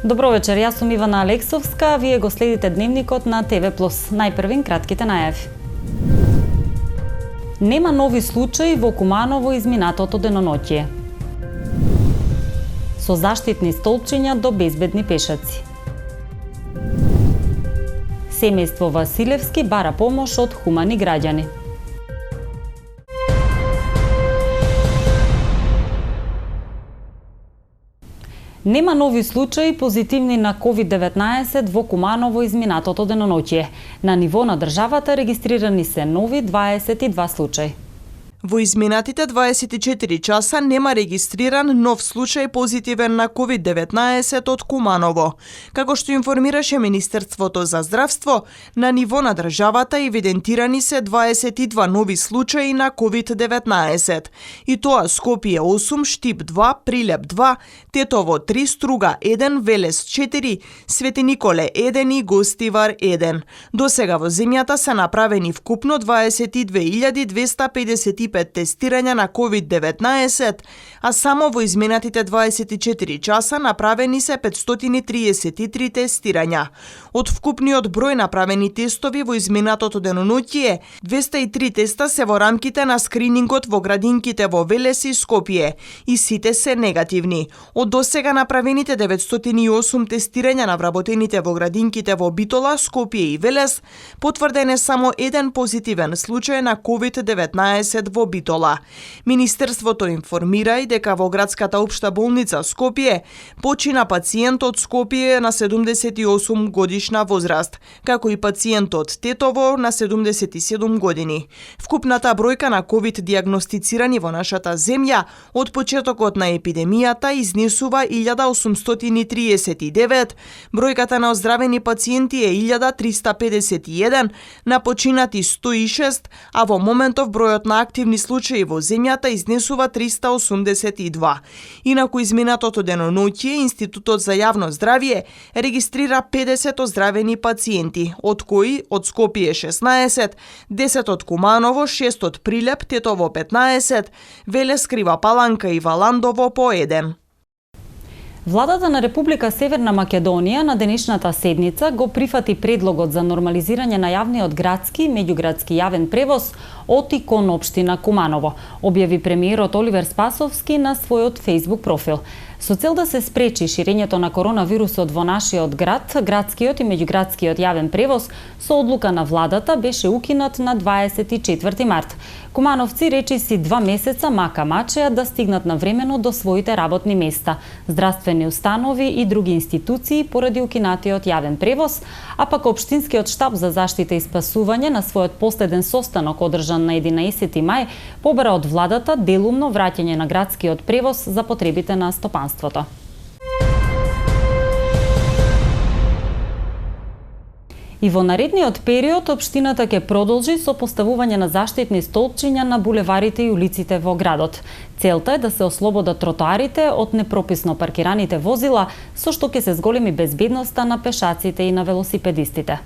Добро вечер, јас сум Ивана Алексовска, вие го следите Дневникот на ТВ+. Најпрвин кратките најави. Нема нови случаи во Куманово изминатото деноноќие. Со заштитни столпчиња до безбедни пешаци. Семејство Василевски бара помош од хумани граѓани. Нема нови случаи позитивни на COVID-19 во Куманово изминатото деноноќие. На ниво на државата регистрирани се нови 22 случаи. Во изминатите 24 часа нема регистриран нов случај позитивен на COVID-19 од Куманово. Како што информираше Министерството за здравство, на ниво на државата евидентирани се 22 нови случаи на COVID-19. И тоа Скопје 8, Штип 2, Прилеп 2, Тетово 3, Струга 1, Велес 4, Свети Николе 1 и Гостивар 1. Досега во земјата се направени вкупно 22.255 тестирања на COVID-19, а само во изминатите 24 часа направени се 533 тестирања. Од вкупниот број направени тестови во изминатото деноноќие, 203 теста се во рамките на скринингот во градинките во Велес и Скопје, и сите се негативни. Од досега направените 908 тестирања на вработените во градинките во Битола, Скопје и Велес, потврден е само еден позитивен случај на COVID-19 во Битола. Министерството информира и дека во градската општа болница Скопје почина пациент од Скопје на 78 годишна возраст, како и пациент од Тетово на 77 години. Вкупната бројка на COVID диагностицирани во нашата земја од почетокот на епидемијата изнесува 1839, бројката на оздравени пациенти е 1351, на починати 106, а во моментов бројот на активни случаи во земјата изнесува 382. Инаку изминатото деноноќие Институтот за јавно здравје регистрира 50 оздравени пациенти, од кои од Скопје 16, 10 од Куманово, 6 од Прилеп, Тетово 15, Велес, Крива Паланка и Валандово по 1. Владата на Република Северна Македонија на денешната седница го прифати предлогот за нормализирање на јавниот градски и меѓуградски јавен превоз од и кон општина Куманово, објави премиерот Оливер Спасовски на својот Facebook профил. Со цел да се спречи ширењето на коронавирусот во нашиот град, градскиот и меѓуградскиот јавен превоз со одлука на владата беше укинат на 24 март. Кумановци речиси 2 месеца мака мачеа да стигнат навремено до своите работни места, здравствени установи и други институции поради укинатиот јавен превоз, а пак Општинскиот штаб за заштита и спасување на својот последен состанок одржан на 11 мај побара од владата делумно враќање на градскиот превоз за потребите на стопанството. И во наредниот период општината ќе продолжи со поставување на заштитни столпчиња на булеварите и улиците во градот. Целта е да се ослободат тротоарите од непрописно паркираните возила, со што ќе се зголеми безбедноста на пешаците и на велосипедистите.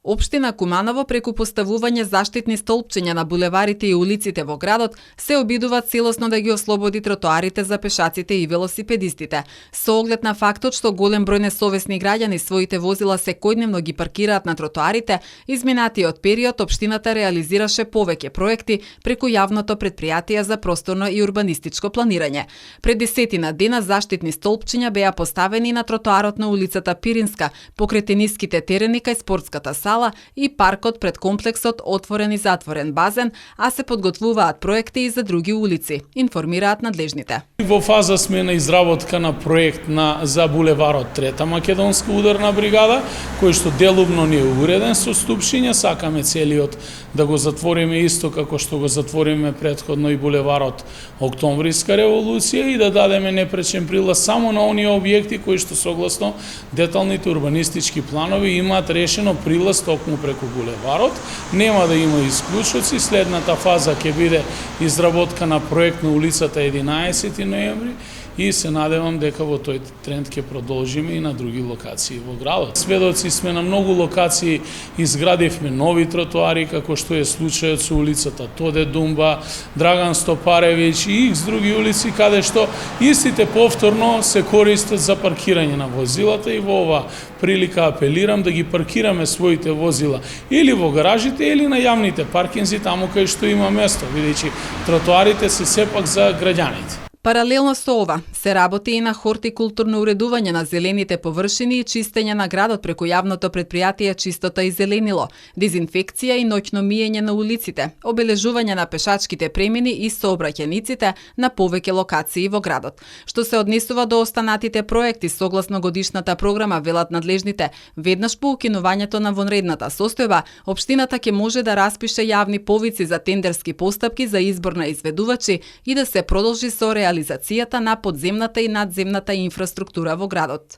Општина Куманово преку поставување заштитни столпчиња на булеварите и улиците во градот се обидува целосно да ги ослободи тротоарите за пешаците и велосипедистите. Со оглед на фактот што голем број несовесни граѓани своите возила секојдневно ги паркираат на тротоарите, изминатиот период општината реализираше повеќе проекти преку јавното претпријатие за просторно и урбанистичко планирање. Пред 10 дена заштитни столпчиња беа поставени на тротоарот на улицата Пиринска, покрај тениските терени кај спортската сала и паркот пред комплексот Отворен и затворен базен, а се подготвуваат проекти и за други улици, информираат надлежните. Во фаза сме на изработка на проект за булеварот Трета македонска ударна бригада, кој што делумно не е уреден со ступшиња, сакаме целиот да го затвориме исто како што го затвориме претходно и булеварот Октомвриска револуција и да дадеме непречен прилаз само на оние објекти кои што согласно деталните урбанистички планови имаат решено прилаз токму преку булеварот. Нема да има исклучоци. Следната фаза ќе биде изработка на проект на улицата 11 ноември и се надевам дека во тој тренд ќе продолжиме и на други локации во градот. Сведоци сме на многу локации, изградивме нови тротоари, како што е случајот со улицата Тоде Думба, Драган Стопаревиќ и икс други улици, каде што истите повторно се користат за паркирање на возилата и во ова прилика апелирам да ги паркираме своите возила или во гаражите или на јавните паркинзи таму кај што има место, бидејќи тротоарите се сепак за граѓаните. Паралелно со ова, се работи и на хортикултурно уредување на зелените површини и чистење на градот преку јавното претпријатие Чистота и зеленило, дезинфекција и ноќно миење на улиците, обележување на пешачките премини и сообраќајниците на повеќе локации во градот. Што се однесува до останатите проекти согласно годишната програма, велат надлежните, веднаш по укинувањето на вонредната состојба, општината ќе може да распише јавни повици за тендерски постапки за избор на изведувачи и да се продолжи со реализацијата на подземната и надземната инфраструктура во градот.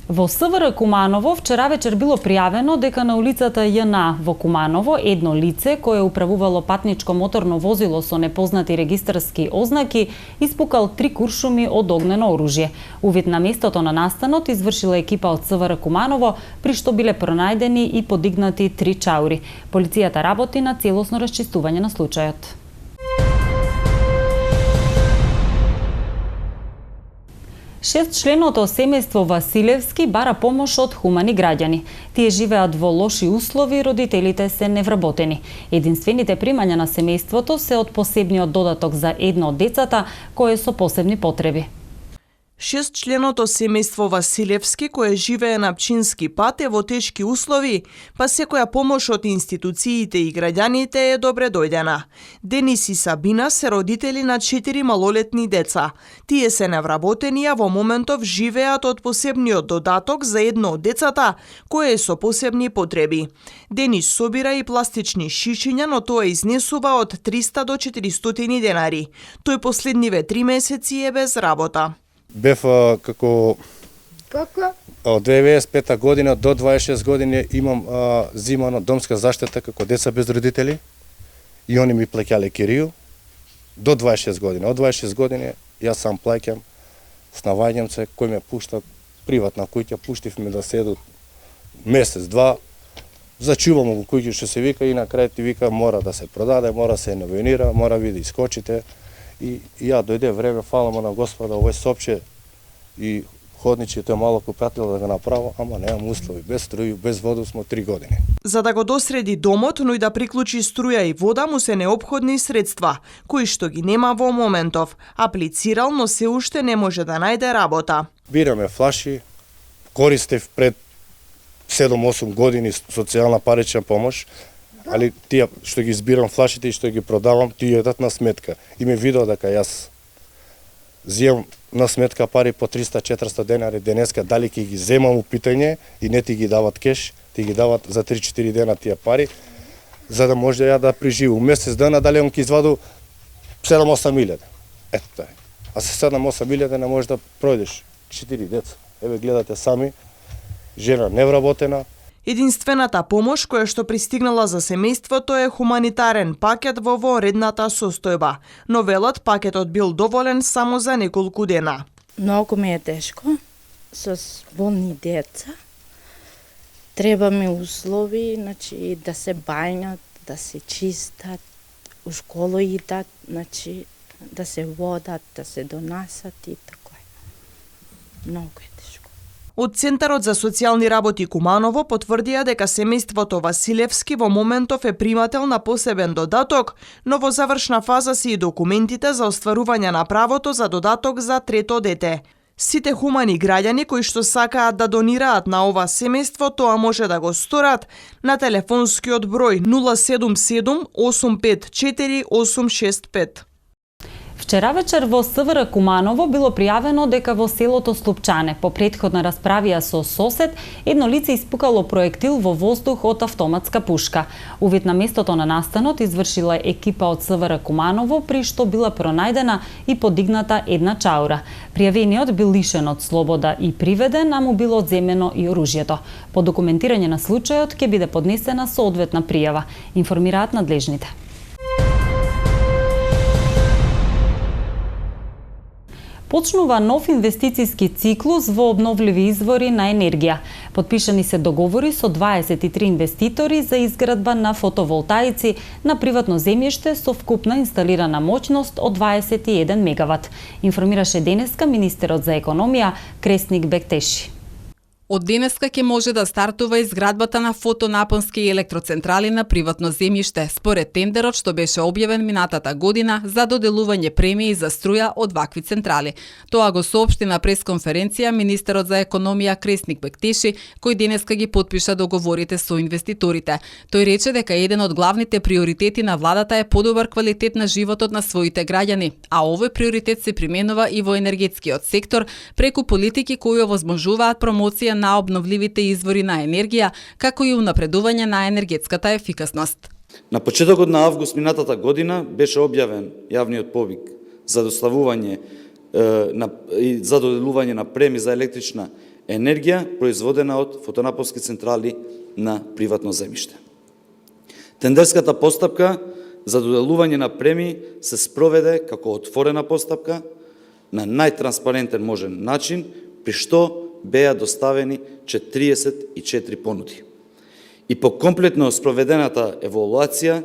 Во СВР Куманово вчера вечер било пријавено дека на улицата ЈНА во Куманово едно лице кое управувало патничко моторно возило со непознати регистарски ознаки испукал 3 куршуми од огнено оружје. Увид на местото на настанот извршила екипа од СВР Куманово, при што биле пронајдени и подигнати 3 чаури. Полицијата работи на целосно расчистување на случајот. Шестчленото семејство Василевски бара помош од хумани граѓани. Тие живеат во лоши услови, родителите се невработени. Единствените примања на семејството се од посебниот додаток за едно од децата кои со посебни потреби. Шестчленото семејство Василевски, кое живее на Пчински пат, е во тешки услови, па секоја помош од институциите и граѓаните е добре дојдена. Денис и Сабина се родители на 4 малолетни деца. Тие се невработени, а во моментов живеат од посебниот додаток за едно од децата, кое е со посебни потреби. Денис собира и пластични шишиња, но тоа изнесува од 300 до 400 денари. Тој последниве 3 месеци е без работа. Бев како од 95 година до 26 години имам зимано домска заштита како деца без родители и они ми плаќале кирiju до 26 години. Од 26 години јас сам плаќам снаваѓам се кој ме пушта приватна куќа, пуштивме да седу месец, два, зачувам го куќа што се вика и на крај ти вика мора да се продаде, мора се новинира, мора ви да искочите. И ја дојде време, фала му на Господа, овој сопче и ходничето е малку пратило да го направа, ама немам услови, без струја, без вода смо 3 години. За да го досреди домот, но и да приклучи струја и вода, му се неопходни средства, кои што ги нема во моментов. Аплицирал, но се уште не може да најде работа. Бираме флаши, користев пред 7-8 години социјална парична помош, али тие што ги збирам флашите и што ги продавам, тие едат на сметка. И ме видоа дека јас земам на сметка пари по 300-400 денари денеска, дали ќе ги земам у питање и не ти ги дават кеш, ти ги дават за 3-4 дена тие пари, за да може ја да преживам. Месец дена дали он ќе изваду 7-8 илјади. Ето тај. А се 7-8 илјади не можеш да пројдеш 4 деца. Еве гледате сами, жена невработена. Единствената помош која што пристигнала за семејството е хуманитарен пакет во вонредната состојба, но велат пакетот бил доволен само за неколку дена. Многу ми е тешко, со болни деца. Треба ми услови, значи да се бајнат, да се чистат, у школу идат, значи да се водат, да се донасат и така. Многу е тешко. Од Центарот за социјални работи Куманово потврдија дека семејството Василевски во моментов е примател на посебен додаток, но во завршна фаза се и документите за остварување на правото за додаток за трето дете. Сите хумани граѓани кои што сакаат да донираат на ова семејство, тоа може да го сторат на телефонскиот број 077 854 865. Вчера вечер во СВР Куманово било пријавено дека во селото Слупчане, по претходна расправија со сосед, едно лице испукало проектил во воздух од автоматска пушка. Увид на местото на настанот извршила екипа од СВР Куманово, при што била пронајдена и подигната една чаура. Пријавениот бил лишен од слобода и приведен, а му било одземено и оружјето. По документирање на случајот ќе биде поднесена соодветна пријава, информираат надлежните. Почнува нов инвестициски циклус во обновливи извори на енергија. Подпишани се договори со 23 инвеститори за изградба на фотоволтаици на приватно земјиште со вкупна инсталирана моќност од 21 мегават. Информираше денеска министерот за економија Кресник Бектеши. Од денеска ќе може да стартува изградбата на фотонапонски електроцентрали на приватно земјиште, според тендерот што беше објавен минатата година за доделување премии за струја од вакви централи. Тоа го соопшти на пресконференција министерот за економија Кресник Бектеши, кој денеска ги потпиша договорите со инвеститорите. Тој рече дека еден од главните приоритети на владата е подобар квалитет на животот на своите граѓани, а овој приоритет се применува и во енергетскиот сектор преку политики кои овозможуваат промоција на обновливите извори на енергија, како и унапредување на енергетската ефикасност. На почетокот на август минатата година беше објавен јавниот повик за доставување и за доделување на премии за електрична енергија производена од фотонапонски централи на приватно земјиште. Тендерската постапка за доделување на премии се спроведе како отворена постапка на најтранспарентен можен начин, при што беа доставени 44 понуди. И по комплетно спроведената евалуација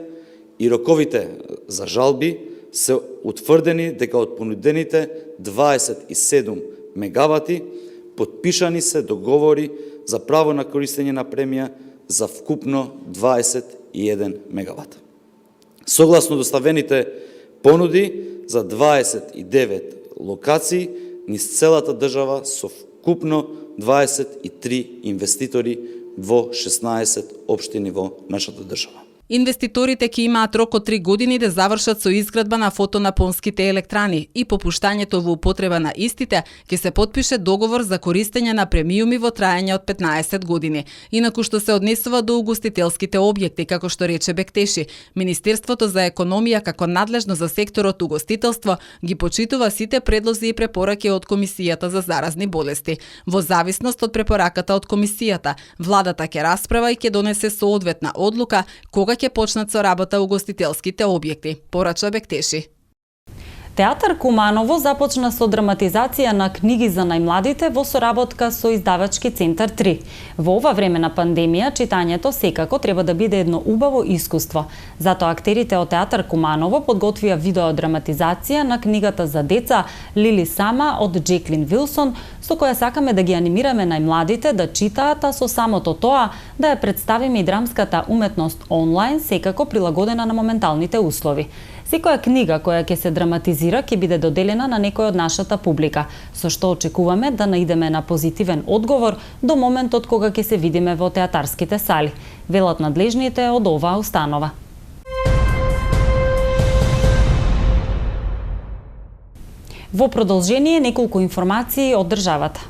и роковите за жалби се утврдени дека од понудените 27 мегавати потпишани се договори за право на користење на премија за вкупно 21 мегавата. Согласно доставените понуди за 29 локации низ целата држава со вкупно 23 инвеститори во 16 општини во нашата држава. Инвеститорите ќе имаат рок од 3 години да завршат со изградба на фотонапонските електрани и по пуштањето во употреба на истите ќе се потпише договор за користење на премиуми во траење од 15 години. Инаку што се однесува до угостителските објекти, како што рече Бектеши, Министерството за економија како надлежно за секторот угостителство ги почитува сите предлози и препораки од Комисијата за заразни болести. Во зависност од препораката од Комисијата, владата ќе расправа и ќе донесе соодветна одлука кога ќе почнат со работа угостителските објекти, порача Бектеши. Театар Куманово започна со драматизација на книги за најмладите во соработка со Издавачки центар 3. Во ова време на пандемија, читањето секако треба да биде едно убаво искуство. Затоа актерите од Театар Куманово подготвија видеодраматизација на книгата за деца Лили Сама од Джеклин Вилсон, со која сакаме да ги анимираме најмладите да читаат, а со самото тоа да ја представиме и драмската уметност онлайн, секако прилагодена на моменталните услови. Секоја книга која ќе се драматизира ќе биде доделена на некој од нашата публика, со што очекуваме да наидеме на позитивен одговор до моментот кога ќе се видиме во театарските сали, велат надлежните од оваа установа. Во продолжение неколку информации од државата.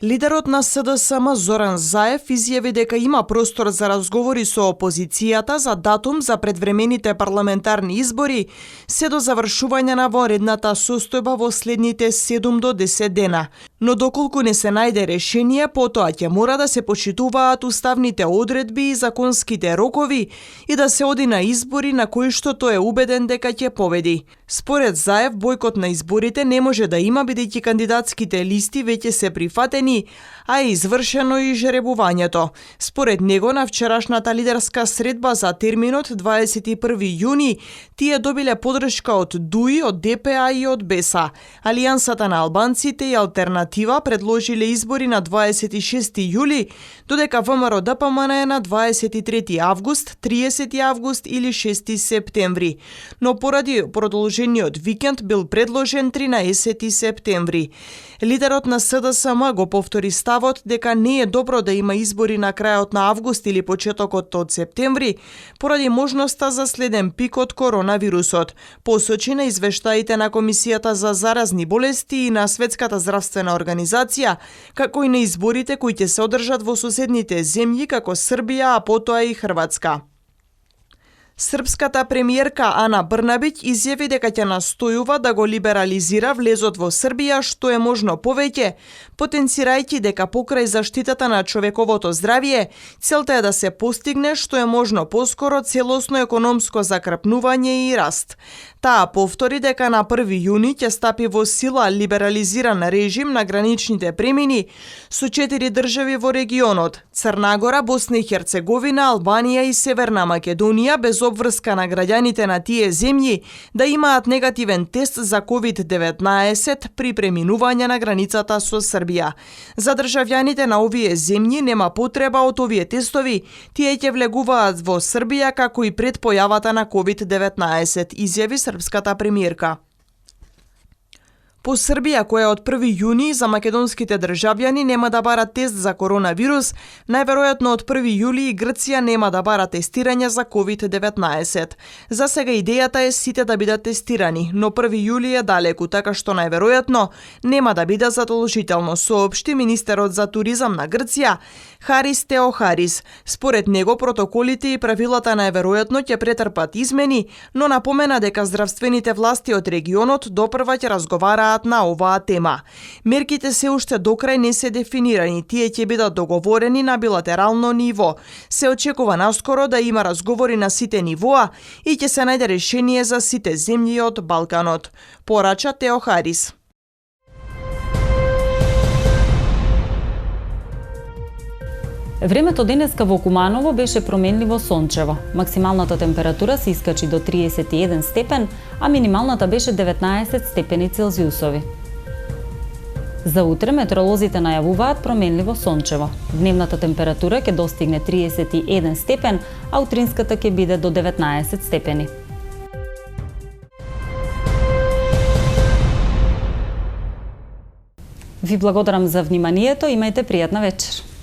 Лидерот на СДСМ Зоран Заев изјави дека има простор за разговори со опозицијата за датум за предвремените парламентарни избори се до завршување на vanredната состојба во следните 7 до 10 дена. Но доколку не се најде решение, потоа ќе мора да се почитуваат уставните одредби и законските рокови и да се оди на избори на кои што тој е убеден дека ќе победи. Според Заев, бојкот на изборите не може да има бидејќи кандидатските листи веќе се прифатени, а е извршено и жребувањето. Според него, на вчерашната лидерска средба за терминот 21 јуни, тие добиле подршка од ДУИ, од ДПА и од БЕСА. Алијансата на албанците и Алтернатива предложиле избори на 26 јули, додека ВМРО ДПМН е на 23 август, 30 август или 6 септември. Но поради продолжениот викенд бил предложен 13 септември. Лидерот на СДСМ го повтори ставот дека не е добро да има избори на крајот на август или почетокот од септември, поради можноста за следен пик од коронавирусот. Посочи на извештаите на Комисијата за заразни болести и на Светската здравствена организација, како и на изборите кои ќе се одржат во соседните земји како Србија, а потоа и Хрватска. Српската премиерка Ана Брнабиќ изјави дека ќе настојува да го либерализира влезот во Србија што е можно повеќе, потенцирајќи дека покрај заштитата на човековото здравје, целта е да се постигне што е можно поскоро целосно економско закрпнување и раст. Таа повтори дека на 1 јуни ќе стапи во сила либерализиран режим на граничните премини со 4 држави во регионот: Црна Гора, Босна и Херцеговина, Албанија и Северна Македонија, без обврска на граѓаните на тие земји да имаат негативен тест за COVID-19 при преминување на границата со Србија. За државјаните на овие земји нема потреба од овие тестови, тие ќе влегуваат во Србија како и пред појавата на COVID-19, изјави српската премиерка. По Србија, која од 1 јуни за македонските државјани нема да бара тест за коронавирус, најверојатно од 1 јули и Грција нема да бара тестирање за COVID-19. За сега идејата е сите да бидат тестирани, но 1 јули е далеку, така што најверојатно нема да биде задолжително, соопшти министерот за туризам на Грција Харис Теохарис. Според него протоколите и правилата најверојатно ќе претрпат измени, но напомена дека здравствените власти од регионот допрва ќе разговараат на оваа тема. Мерките се уште до крај не се дефинирани, тие ќе бидат договорени на билатерално ниво. Се очекува наскоро да има разговори на сите нивоа и ќе се најде решение за сите земји од Балканот, порача Теохарис. Времето денеска во Куманово беше променливо сончево. Максималната температура се искачи до 31 степен, а минималната беше 19 степени Целзиусови. За утре метеоролозите најавуваат променливо сончево. Дневната температура ќе достигне 31 степен, а утринската ќе биде до 19 степени. Ви благодарам за вниманието, имајте пријатна вечер.